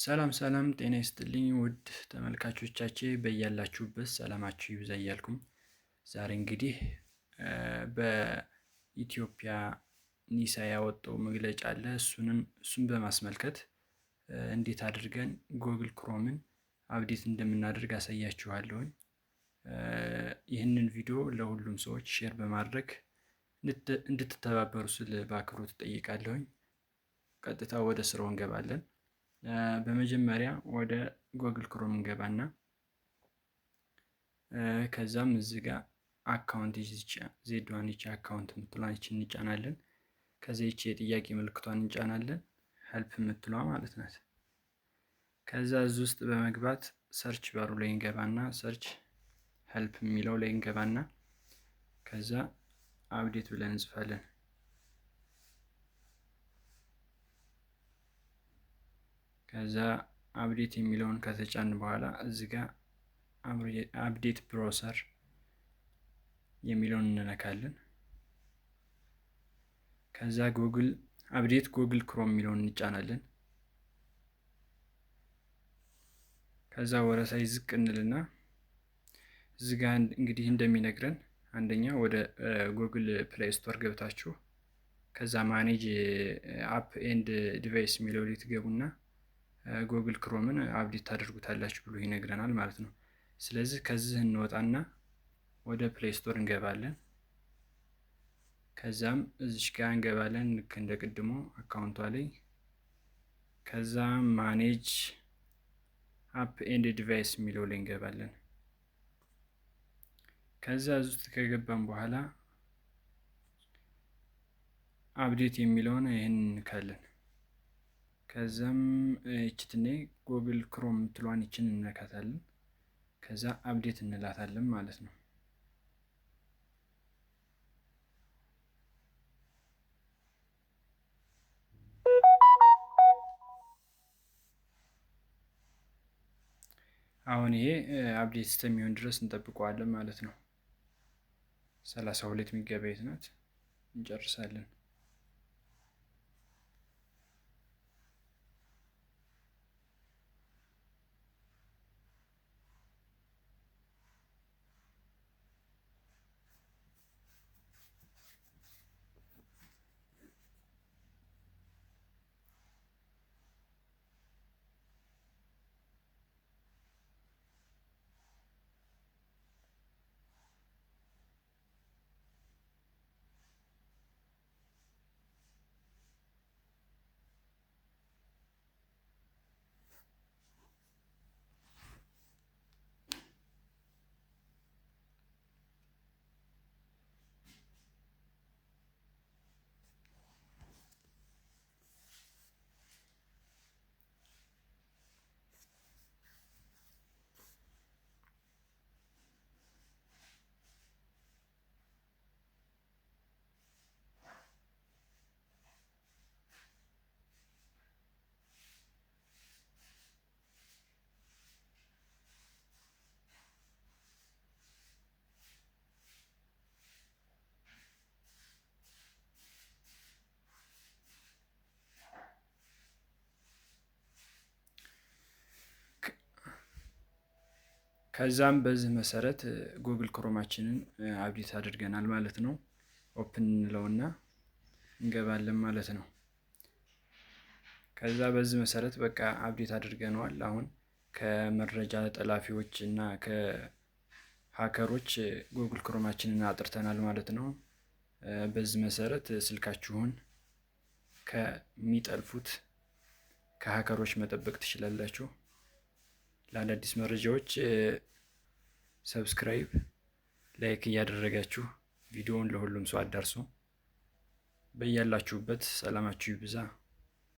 ሰላም ሰላም ጤና ይስጥልኝ ውድ ተመልካቾቻችን በያላችሁበት ሰላማችሁ ይብዛ እያልኩኝ ዛሬ እንግዲህ በኢትዮጵያ ኒሳ ያወጣው መግለጫ አለ። እሱን በማስመልከት እንዴት አድርገን ጎግል ክሮምን አፕዴት እንደምናደርግ አሳያችኋለሁኝ። ይህንን ቪዲዮ ለሁሉም ሰዎች ሼር በማድረግ እንድትተባበሩ ስል በአክብሮት እጠይቃለሁኝ። ቀጥታ ወደ ስራው እንገባለን። በመጀመሪያ ወደ ጎግል ክሮም እንገባና ከዛም እዚህ ጋር አካውንት ዜድዋን ይቺ አካውንት የምትለዋን ይቺን እንጫናለን። ከዚህ ይቺ የጥያቄ ምልክቷን እንጫናለን፣ ሄልፕ የምትለዋ ማለት ናት። ከዛ እዚህ ውስጥ በመግባት ሰርች ባሩ ላይ እንገባና ሰርች ሄልፕ የሚለው ላይ እንገባና ከዛ አፕዴት ብለን እንጽፋለን። ከዛ አፕዴት የሚለውን ከተጫን በኋላ እዚህ ጋር አፕዴት ብሮሰር የሚለውን እንነካለን። ከዛ አፕዴት ጎግል ክሮም የሚለውን እንጫናለን። ከዛ ወረሳይ ዝቅ እንልና እዚህ ጋር እንግዲህ እንደሚነግረን አንደኛ ወደ ጉግል ፕሌይ ስቶር ገብታችሁ ከዛ ማኔጅ አፕ ኤንድ ዲቫይስ የሚለው ላይ ትገቡና ጉግል ክሮምን አፕዴት ታደርጉታላችሁ ብሎ ይነግረናል ማለት ነው። ስለዚህ ከዚህ እንወጣና ወደ ፕሌይ ስቶር እንገባለን። ከዛም እዚች ጋር እንገባለን ልክ እንደ ቅድሞ አካውንቷ ላይ። ከዛም ማኔጅ አፕ ኤንድ ዲቫይስ የሚለው ላይ እንገባለን። ከዛ እዚህ ውስጥ ከገባን በኋላ አፕዴት የሚለውን ይሄን እንካለን። ከዛም እቺትኔ ጉግል ክሮም ትሏን ይችን እንነካታለን። ከዛ አፕዴት እንላታለን ማለት ነው። አሁን ይሄ አፕዴት እስከሚሆን ድረስ እንጠብቀዋለን ማለት ነው። 32 ሜጋባይት ናት። እንጨርሳለን። ከዛም በዚህ መሰረት ጉግል ክሮማችንን አፕዴት አድርገናል ማለት ነው። ኦፕን እንለውና እንገባለን ማለት ነው። ከዛ በዚህ መሰረት በቃ አፕዴት አድርገነዋል። አሁን ከመረጃ ጠላፊዎች እና ከሀከሮች ጉግል ክሮማችንን አጥርተናል ማለት ነው። በዚህ መሰረት ስልካችሁን ከሚጠልፉት ከሀከሮች መጠበቅ ትችላላችሁ። ለአዳዲስ መረጃዎች ሰብስክራይብ፣ ላይክ እያደረጋችሁ ቪዲዮውን ለሁሉም ሰው አዳርሱ። በያላችሁበት ሰላማችሁ ይብዛ።